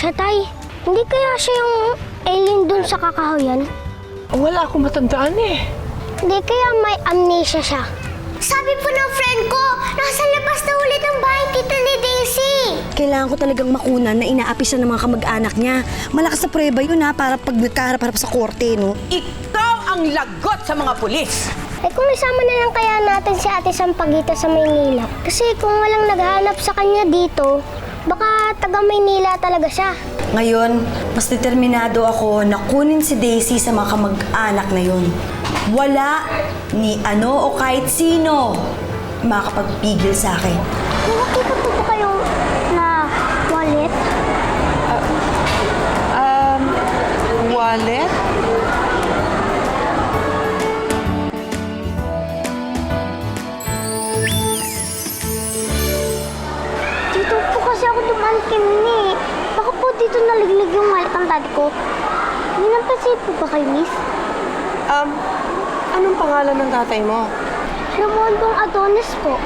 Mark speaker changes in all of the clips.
Speaker 1: siya, Tay. Hindi kaya siya yung alien dun sa kakahuyan?
Speaker 2: Wala akong matandaan eh.
Speaker 1: Hindi kaya may amnesia siya?
Speaker 3: Sabi po ng friend ko, nasa labas na ulit ang bahay tita ni Daisy.
Speaker 4: Kailangan ko talagang makunan na inaapi siya ng mga kamag-anak niya. Malakas na prueba yun ha, para pag nagkaharap-harap sa korte, no?
Speaker 2: Ikaw ang lagot sa mga pulis!
Speaker 1: Eh kung isama na lang kaya natin si Ate Sampaguita sa Maynila. Kasi kung walang naghahanap sa kanya dito, baka taga Maynila talaga siya.
Speaker 4: Ngayon, mas determinado ako na kunin si Daisy sa mga kamag-anak na yun. Wala ni ano o kahit sino makakapagpigil sa akin.
Speaker 1: May nakita po ba kayong na wallet?
Speaker 2: Wallet?
Speaker 1: Dito po kasi ako dumaan ni. Baka po dito naliglig yung wallet ng daddy ko. Hindi napansin po ba kayo, miss?
Speaker 2: Anong pangalan ng tatay mo?
Speaker 1: Ramondong Adonis po.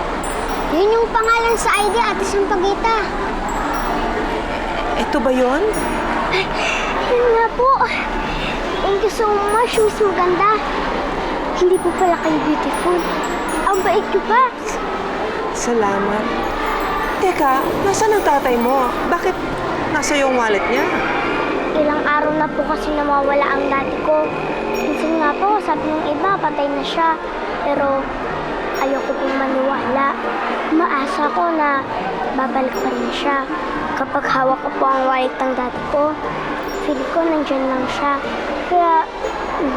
Speaker 1: Yun yung pangalan sa ID, Ate Sampaguita.
Speaker 2: Ito ba yon?
Speaker 1: Yun nga po. Thank you so much, Miss Maganda. Hindi po pala kayo beautiful. Ang bait ko pa.
Speaker 2: Salamat. Teka, nasaan ang tatay mo? Bakit nasa yung wallet niya?
Speaker 1: Ilang araw na po kasi nawawala ang daddy ko. Minsan nga po, sabi ng iba, patay na siya. Pero ayoko pong maniwala. Maasa ko na babalik pa rin siya. Kapag hawak ko po ang wallet ng daddy ko, feel ko nandyan lang siya. Kaya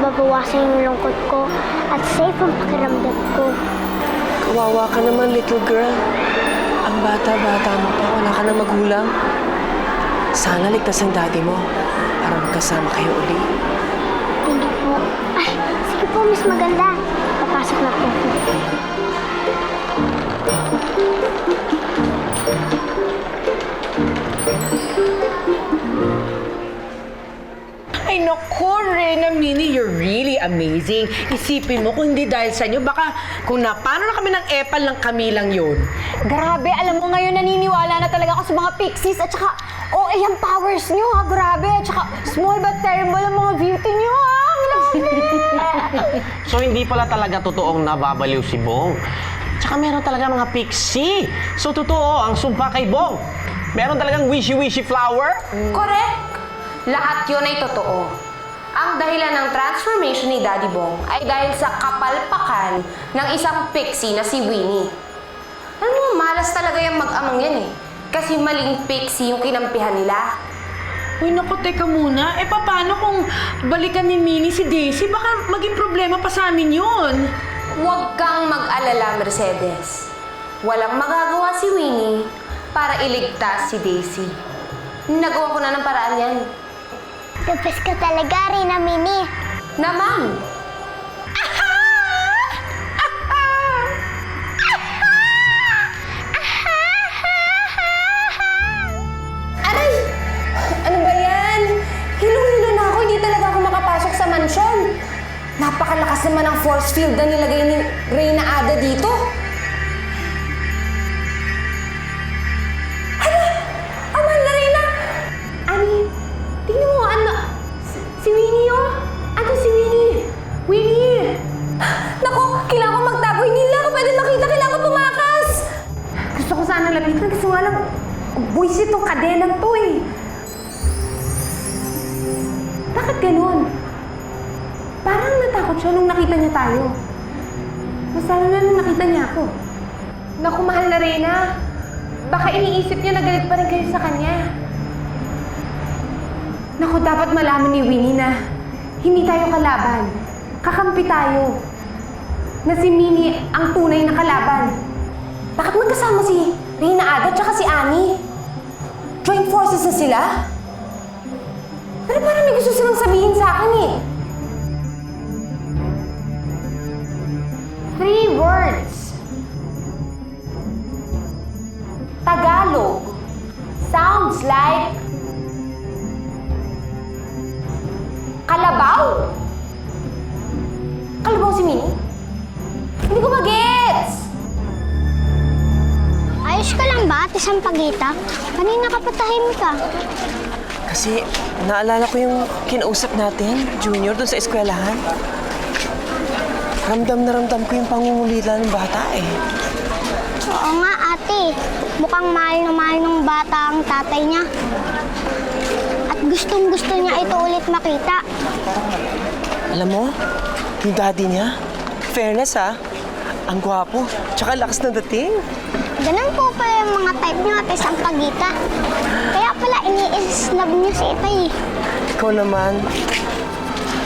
Speaker 1: babawasan yung lungkot ko at safe ang pakiramdam ko.
Speaker 2: Kawawa ka naman, little girl. Ang bata-bata mo pa, wala ka na magulang. Sana ligtas ang daddy mo para magkasama kayo uli.
Speaker 1: Hindi po. Ay, sige po, Miss Maganda. Papasok na po.
Speaker 5: Ay naku, Reyna Mini, you're really amazing. Isipin mo kung hindi dahil sa inyo, baka kung napano na kami ng epal lang kami lang yun.
Speaker 6: Grabe, alam mo ngayon naniniwala na talaga ako sa mga pixies at saka yung powers nyo ha, grabe. At saka small but terrible ang mga beauty nyo ha. Ang lovely!
Speaker 7: So hindi pala talaga totoong nababaliw si Bong. Tsaka meron talaga mga pixie. So totoo ang sumpa kay Bong. Meron talagang wishy-wishy flower.
Speaker 8: Correct! Lahat yun ay totoo. Ang dahilan ng transformation ni Daddy Bong ay dahil sa kapalpakan ng isang pixie na si Winnie. Alam mo, malas talaga yung mag-amang yan eh. Kasi maling pixie yung kinampihan nila.
Speaker 5: Uy, naku, teka muna. Eh, paano kung balikan ni Minnie si Daisy? Baka maging problema pa sa amin yun.
Speaker 8: Huwag kang mag-alala, Mercedes. Walang magagawa si Winnie para iligtas si Daisy. Nagawa ko na ng paraan yan.
Speaker 1: The best ka talaga, Reyna Mini.
Speaker 8: Naman! Aray! Ano ba yan? Hilong-hilo na ako. Hindi talaga ako makapasok sa mansyon. Napakalakas naman ang force field na nilagay ni Reyna Ada dito. Hala! Ang mahal na Reyna! Ani, tingnan mo, si Winnie oh! Ano si Winnie? Winnie! Naku, kailangan ko magtago. Hindi lang ako pwede makita. Kailangan ko tumakas! Gusto ko sana lapitan kasi nga lang, buwisit itong kadenang to eh. Bakit ganun? Parang natakot siya nung nakita niya tayo. Mas lalo na nung nakita niya ako. Naku, mahal na Reyna. Baka iniisip niya na galit pa rin kayo sa kanya. Naku, dapat malaman ni Winnie na hindi tayo kalaban. Kakampi tayo. Na si Minnie ang tunay na kalaban. Bakit magkasama si Reyna Ada at si Annie? Joint forces na sila? Pero parang may gusto silang sabihin sa akin eh. 3 words. Tagalog. Sounds like kalabaw? Kalabaw si Minnie? Hindi ko magets!
Speaker 1: Ayos ka lang ba, Ate Sampaguita? Kanina ka patahimik ka.
Speaker 2: Kasi naalala ko yung kinausap natin, Junior, doon sa eskwelahan. Ramdam na ramdam ko yung pangungulila ng bata eh.
Speaker 3: Oo nga, ate. Mukhang mahal na mahal ng bata ang tatay niya. At gustong-gusto niya ito ulit makita.
Speaker 2: Alam mo, yung daddy niya, fairness ha, ang gwapo, tsaka lakas ng dating.
Speaker 3: Ganun po pala yung mga type niyo, ate Sampaguita. Kaya pala ini-snub niyo si Itay.
Speaker 2: Ikaw naman,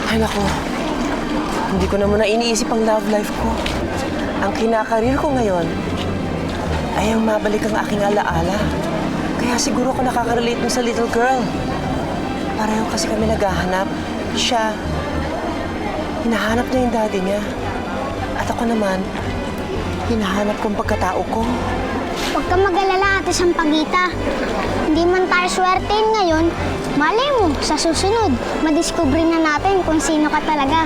Speaker 2: ay nako, hindi ko naman na iniisip ang love life ko. Ang kinakarir ko ngayon ay ang mabalik ang aking alaala. Kaya siguro ko nakaka-relate mo sa little girl. Pareho kasi kami naghahanap. Siya, hinahanap niya yung daddy niya. At ako naman, hinahanap ko ang pagkatao ko.
Speaker 3: Huwag ka mag-alala, ate Sampaguita. Hindi man tayo swertein ngayon, malay mo, sa susunod, madiscover na natin kung sino ka talaga.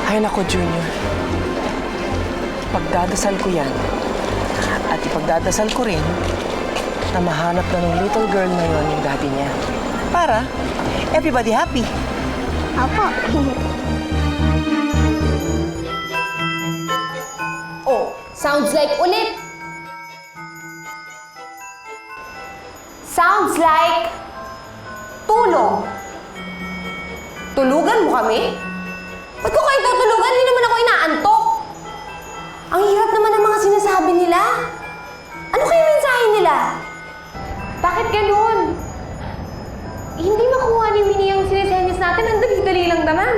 Speaker 2: Ay nako, Junior. Pagdadasal ko yan. At ipagdadasal ko rin na mahanap na ng little girl na yon yung daddy niya. Para everybody happy.
Speaker 3: Opo.
Speaker 8: Oh, sounds like ulit. Sounds like tulong. Tulugan mo kami? Ba't ko kayo tutulugan? Hindi naman ako inaantok. Ang hirap naman ng mga sinasabi nila. Ano kaya mensahe nila? Bakit ganun? Hindi makuha ni Minnie ang sinisenyas natin. Ang dali-dali lang naman.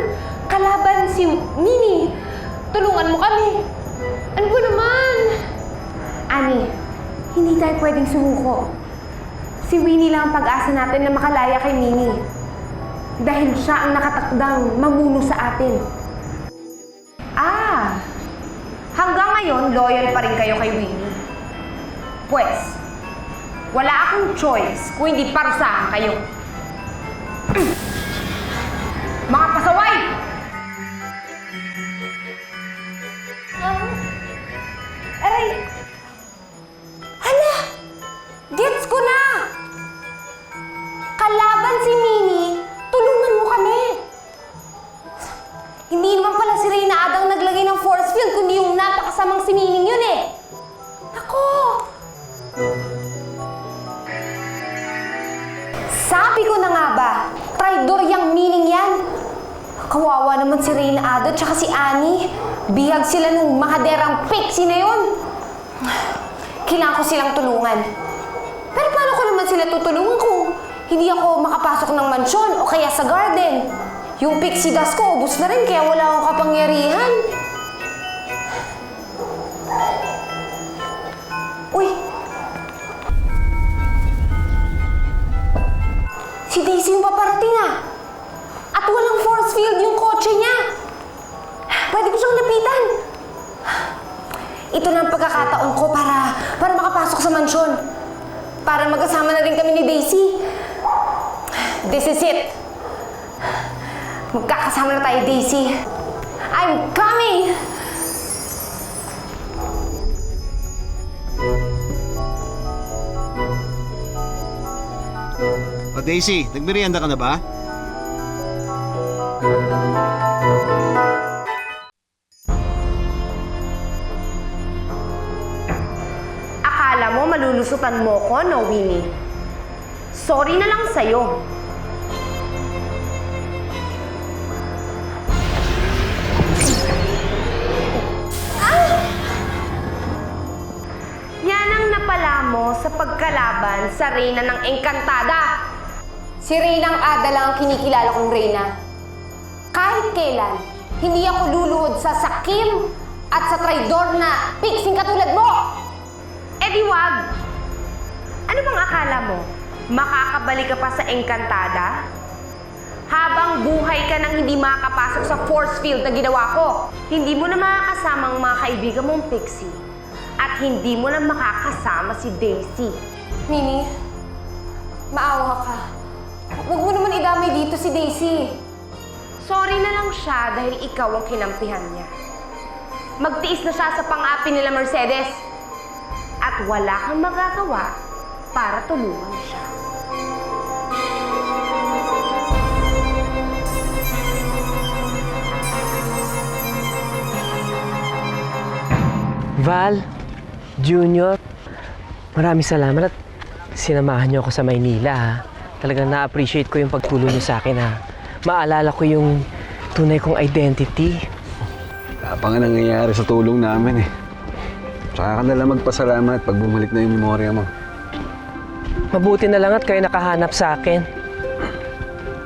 Speaker 8: Kalaban si Minnie. Tulungan mo kami. Ano ba naman? Ani, hindi tayo pwedeng sumuko. Si Winnie lang ang pag-asa natin na makalaya kay Minnie. Dahil siya ang nakatakdang mamuno sa atin. Ah, hanggang ngayon, loyal pa rin kayo kay Winnie. Pwes, wala akong choice kung hindi parusahan kayo. Mga pasaway! Aray! Hala! Gets ko na! Kalaban si Minnie, tulungan mo kami! Hindi naman pala si Reyna Adang naglagay ng force field, kundi yung napakasamang si Minnie yun eh! Nako! Sabi ko na nga ba, traidor yung Minnie yan! Kawawa naman si Reyna Ado tsaka si Annie. Bihag sila nung makaderang pixie na yun. Kailangan ko silang tulungan. Pero paano ko naman sila tutulungan kung hindi ako makapasok ng mansyon o kaya sa garden? Yung pixie dust ko, ubus na rin kaya wala akong kapangyarihan. Uy! Si Daisy yung paparating ah! At walang force field yung kotse niya. Pwede ko siyang lapitan. Ito na ang pagkakataon ko para makapasok sa mansyon. Para magkasama na rin kami ni Daisy. This is it. Magkakasama na tayo, Daisy. I'm coming!
Speaker 9: O Daisy, nagmerienda ka na ba?
Speaker 8: Akala mo malulusutan mo ko, no, Winnie? Sorry na lang sa'yo. Yan ang napala mo sa pagkalaban sa Reyna ng Engkantada. Si Reynang Ada lang ang kinikilala kong Reyna. Kahit kailan, hindi ako luluhod sa sakim at sa traidor na pixing katulad mo! Eh di wag! Ano bang akala mo? Makakabalik ka pa sa Engkantada? Habang buhay ka nang hindi makakapasok sa force field na ginawa ko, hindi mo na makakasama ang mga kaibigan mong pixie. At hindi mo na makakasama si Daisy. Minnie, maawa ka. Huwag mo naman idamay dito si Daisy. Sorry na lang siya dahil ikaw ang kinampihan niya. Magtiis na siya sa pang-api nila Mercedes. At wala kang magagawa para tulungan siya.
Speaker 2: Val, Junior, maraming salamat at sinamahan niyo ako sa Maynila, ha. Talagang na-appreciate ko yung pagtulong niyo sa akin, ha. Maalala ko yung tunay kong identity.
Speaker 9: Wala pa nga nangyayari sa tulong namin eh. Tsaka ka nalang magpasalamat pag bumalik na yung memorya mo.
Speaker 2: Mabuti na lang at kayo nakahanap sa akin.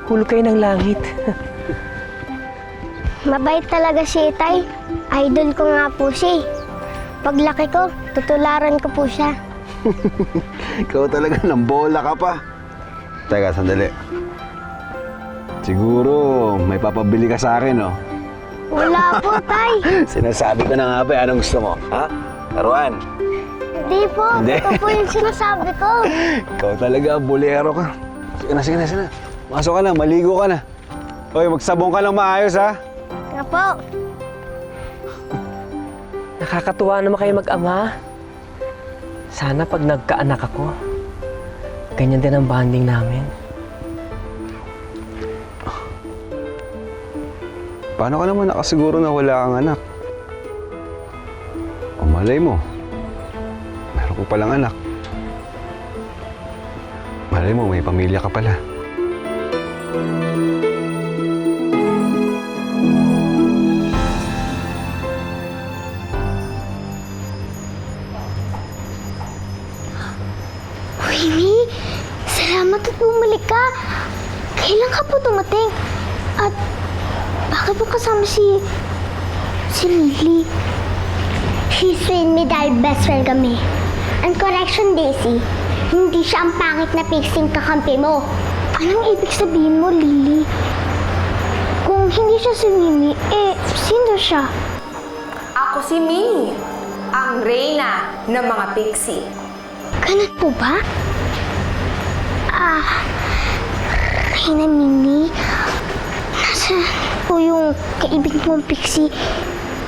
Speaker 2: Hulog kayo ng langit.
Speaker 3: Mabait talaga si Itay. Idol ko nga po siya. Paglaki ko, tutularan ko po siya.
Speaker 9: Ikaw talaga, ng bola ka pa. Teka, sandali. Siguro, may papabili ka sa akin, no?
Speaker 3: Wala po, Tay.
Speaker 9: Sinasabi ko na nga ba, anong gusto mo? Ha? Laruan?
Speaker 3: Hindi po.
Speaker 9: Hindi.
Speaker 3: Ito po yung sinasabi ko.
Speaker 9: Ikaw talaga, bolero ka. Sige na. Masok ka na, maligo ka na. Hoy, magsabong ka lang maayos, ha?
Speaker 3: Nga po.
Speaker 2: Nakakatuwa naman kayo mag-ama. Sana pag nagkaanak ako, ganyan din ang bonding namin.
Speaker 9: Paano ka naman nakasiguro na wala kang anak? O malay mo, meron ko palang anak. Malay mo, may pamilya ka pala.
Speaker 3: Winnie, salamat at bumalik ka. Kailan ka po dumating? At bakit mo kasama si Lily? She's with me dahil best friend kami. And correction, Daisy, hindi siya ang pangit na pixing kakampi mo. Anong ibig sabihin mo, Lily? Kung hindi siya si Winnie, sino siya?
Speaker 8: Ako si Minnie, ang reyna ng mga pixie.
Speaker 3: Ganun po ba? Reyna Minnie, nasa po yung kaibig mong pixie?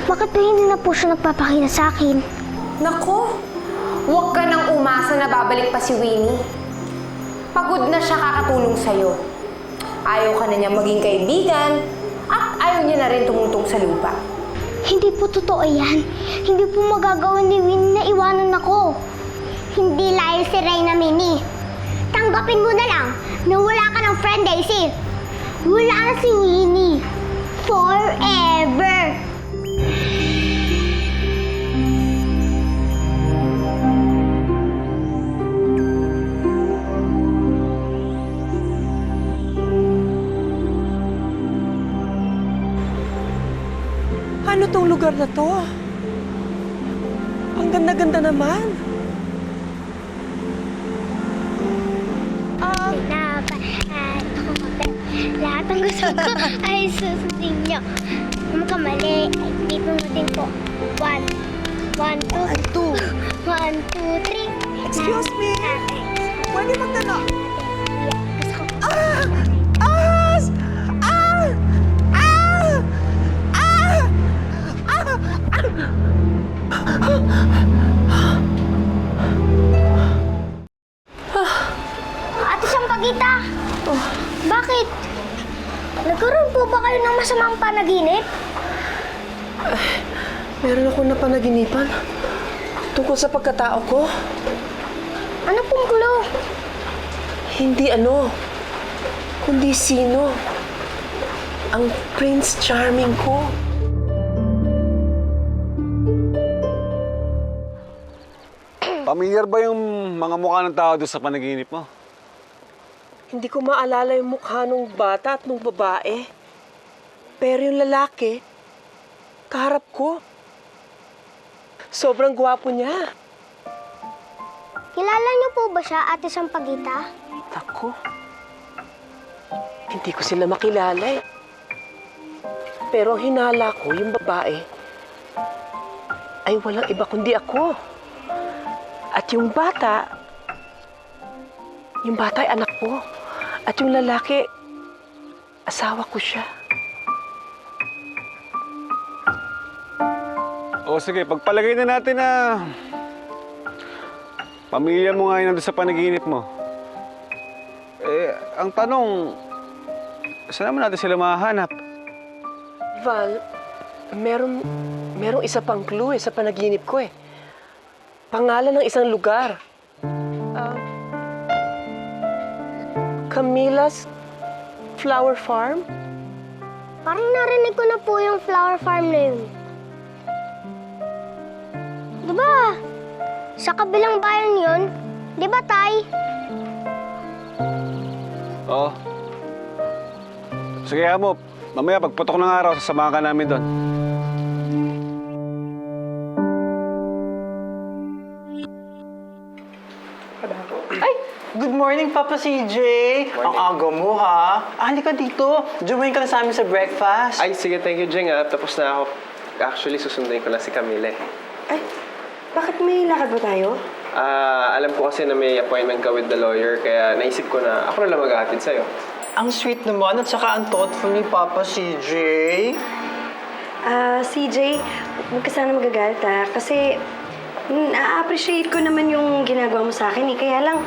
Speaker 3: Bakit ba hindi na po siya nagpapakita sa akin?
Speaker 8: Naku, huwag ka nang umasa na babalik pa si Winnie. Pagod na siya kakatulong sa'yo. Ayaw ka na niya maging kaibigan at ayaw niya na rin tumutong sa lupa.
Speaker 3: Hindi po totoo yan. Hindi po magagawa ni Winnie na iwanan ako. Hindi layo si Reyna Minnie. Tanggapin mo na lang na wala ka ng friend, Daisy. Wala na si Winnie. Forever.
Speaker 2: Ano tong lugar na to? Ang ganda-ganda naman.
Speaker 3: Lahat ng gusto ko ay susundin niyo. Kung makamali, ay pipinutin po. 1, 2, 3.
Speaker 2: Excuse me? Pwede magtanong?
Speaker 3: Gusto ko. Ate Sampaguita! Bakit? Nagkaroon po ba kayo ng masamang panaginip?
Speaker 2: Meron akong napanaginipan tungkol sa pagkatao ko.
Speaker 3: Ano pong gulo?
Speaker 2: Hindi ano, kundi sino. Ang Prince Charming ko.
Speaker 9: Pamilyar ba yung mga mukha ng tao doon sa panaginip mo?
Speaker 2: Hindi ko maalala yung mukha nung bata at nung babae. Pero yung lalaki, kaharap ko. Sobrang gwapo niya.
Speaker 3: Kilala niyo po ba siya, Ate Sampaguita?
Speaker 2: Ako, hindi ko sila makilala eh. Pero hinala ko yung babae ay walang iba kundi ako. At yung bata ay anak ko. At yung lalaki, asawa ko siya.
Speaker 9: O sige, pagpalagay na natin na pamilya mo nga yun nandun sa panaginip mo. Ang tanong, saan naman natin sila mahahanap?
Speaker 2: Val, merong isa pang clue sa panaginip ko eh. Pangalan ng isang lugar. Camila's Flower Farm?
Speaker 1: Parang narinig ko na po yung flower farm na yun. Diba? Sa kabilang bayan yun? Diba, Tay?
Speaker 9: Oo. Sige, Amo. Mamaya, pagputok ng araw, sasamahan ka namin doon.
Speaker 10: Good morning, Papa CJ! Ang aga mo, ha? Halika dito. Join ka na sa amin sa breakfast.
Speaker 11: Ay, sige, thank you, Jeng. Tapos na ako. Actually, susunduin ko na si Camille.
Speaker 4: Ay, bakit may lakad ba tayo?
Speaker 11: Alam ko kasi na may appointment ka with the lawyer, kaya naisip ko na ako na lang maghahatid sa'yo.
Speaker 10: Ang sweet naman at saka ang thoughtful ni Papa CJ.
Speaker 4: CJ, huwag ka sana magagalit ha. Kasi na-appreciate ko naman yung ginagawa mo sa akin eh. Kaya lang,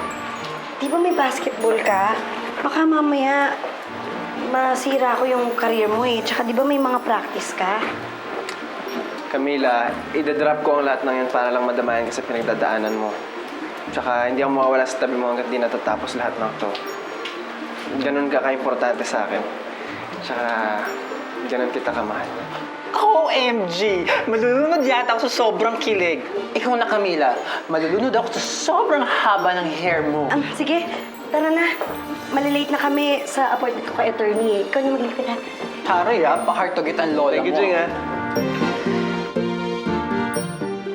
Speaker 4: di ba may basketball ka? Baka mamaya masira ko yung career mo eh. Tsaka di ba may mga practice ka?
Speaker 11: Camila, idadrop ko ang lahat ng yan para lang madamayan ka sa pinagdadaanan mo. Tsaka hindi ako mawawala sa tabi mo hanggat di natatapos lahat ng to. Ganun ka ka-importante sa akin. Tsaka ganun kita kamahal.
Speaker 10: OMG! Malulunod yata ako sa sobrang kilig. Ikaw na, Camila. Malulunod ako sa sobrang haba ng hair mo.
Speaker 4: Sige, tara na. Malilate na kami sa appointment ko kay attorney eh. Ikaw na maglipid ha.
Speaker 10: Taray, pa-hard to get ang lola
Speaker 11: Thank you,
Speaker 10: mo.
Speaker 11: Jeng, ha?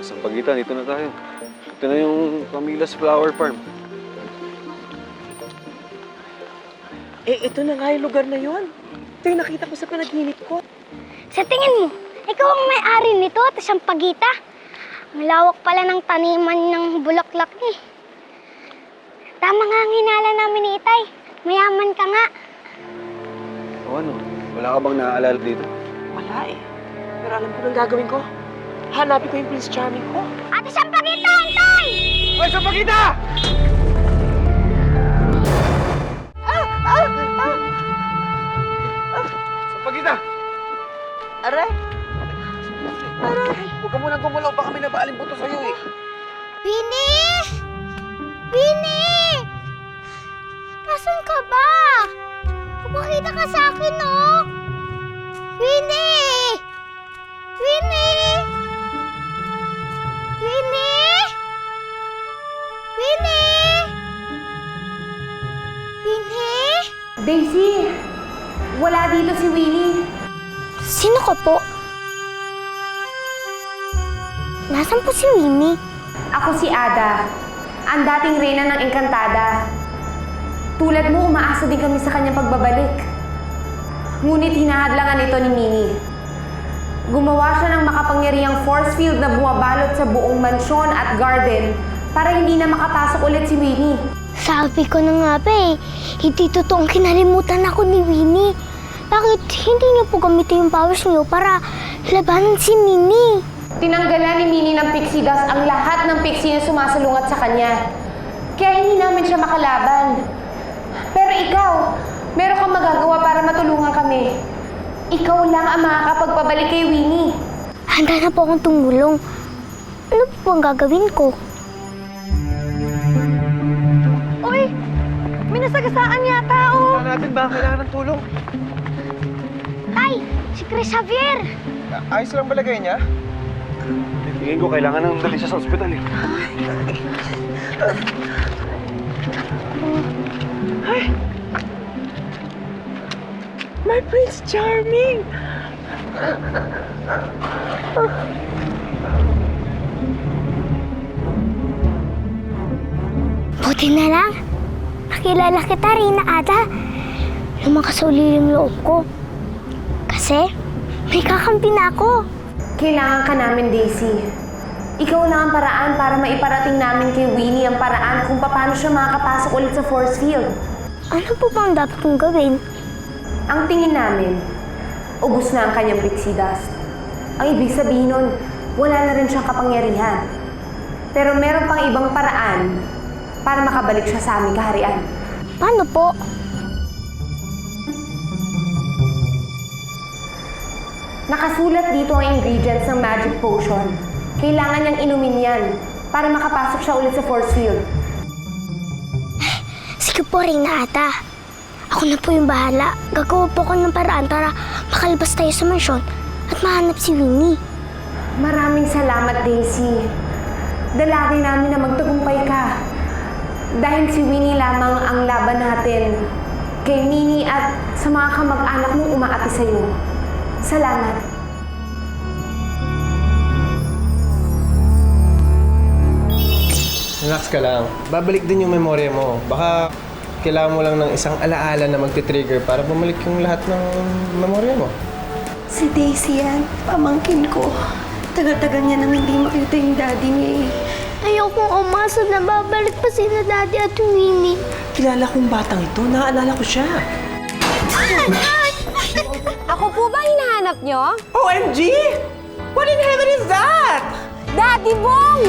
Speaker 9: Sa pagitan, dito na tayo. Ito na yung Camila's Flower Farm.
Speaker 2: Ito na nga yung lugar na yon. Ito yung nakita ko sa panaginip ko.
Speaker 1: Sa tingin mo, ikaw ang may-ari nito at siyang pagita. Ang lawak pala ng taniman ng bulaklak eh. Tama nga ang hinala namin ni Itay. Mayaman ka nga.
Speaker 9: O ano? Wala ka bang naaalala dito?
Speaker 2: Wala eh. Pero alam ko nang gagawin ko. Hanapin ko yung Prince Charming ko.
Speaker 1: Ate siyang pagita, Itay!
Speaker 9: Hoy, sa pagita! Sa pagita!
Speaker 2: Aray! Aray! Huwag ka munang gumulaw. Baka may nabaaling buto sa'yo eh.
Speaker 1: Winnie! Winnie! Nasaan ka ba? Pumakita ka sa akin, oh! Winnie! Winnie! Winnie! Winnie! Winnie?
Speaker 8: Daisy, wala dito si Winnie.
Speaker 1: Sino ka po? Nasaan po si Winnie?
Speaker 8: Ako si Ada, ang dating reyna ng Encantada. Tulad mo, umaasa din kami sa kanyang pagbabalik. Ngunit hinahadlangan ito ni Minnie. Gumawa siya ng makapangyarihang force field na bumabalot sa buong mansyon at garden para hindi na makapasok ulit si Winnie.
Speaker 1: Sabi ko na nga ba eh, hindi totoong kinalimutan ako ni Winnie. Bakit hindi niyo po gamitin yung powers niyo para labanan si Minnie?
Speaker 8: Tinanggalan ni Minnie ng pixie dust ang lahat ng pixie na sumasalungat sa kanya. Kaya hindi namin siya makalaban. Pero ikaw, meron kang magagawa para matulungan kami. Ikaw lang ang makakapagpabalik kay Winnie.
Speaker 1: Handa na po akong tumulong. Ano po ang gagawin ko?
Speaker 4: Uy! May nasagasaan yata, oh!
Speaker 2: Kailangan natin ba? Kailangan ng tulong.
Speaker 1: Tay! Si Chris Javier!
Speaker 11: Ayos lang balagay niya?
Speaker 9: Tingin ko, kailangan nang dali siya sa ospital eh.
Speaker 2: My Prince Charming!
Speaker 1: Buti na lang. Nakilala kita, Rina Ada. Lumakas uli yung loob ko. Kasi, may kakampi na ako.
Speaker 8: Kailangan ka namin, Daisy. Ikaw lang ang paraan para maiparating namin kay Winnie ang paraan kung paano siya makakapasok ulit sa force field.
Speaker 1: Ano po bang dapat kong gawin?
Speaker 8: Ang tingin namin, ubos na ang kanyang pixie dust. Ang ibig sabihin nun, wala na rin siyang kapangyarihan. Pero meron pang ibang paraan para makabalik siya sa aming kaharian.
Speaker 1: Paano po?
Speaker 8: Nakasulat dito ang ingredients ng magic potion. Kailangan niyang inumin yan para makapasok siya ulit sa force field.
Speaker 1: Sige po, Reyna Ata. Ako na po yung bahala. Gagawa po ko ng paraan para makalabas tayo sa mansyon at mahanap si Winnie.
Speaker 8: Maraming salamat, Daisy. Dalangin namin na magtagumpay ka. Dahil si Winnie lamang ang laban natin kay Minnie at sa mga kamag-anak mong umaati sa'yo. Salamat.
Speaker 11: Relax ka lang. Babalik din yung memorya mo. Baka kailangan mo lang ng isang alaala na magti-trigger para bumalik yung lahat ng memorya mo.
Speaker 4: Si Daisy yan, pamangkin ko. Tagal-tagal niya nang hindi makita yung daddy niya eh.
Speaker 1: Ayokong umasa na babalik pa sina Daddy at Winnie.
Speaker 2: Kilala kong batang ito. Naaalala ko siya.
Speaker 6: Ako po ba hinahanap nyo?
Speaker 2: OMG! What in heaven is that?
Speaker 6: Daddy Bong!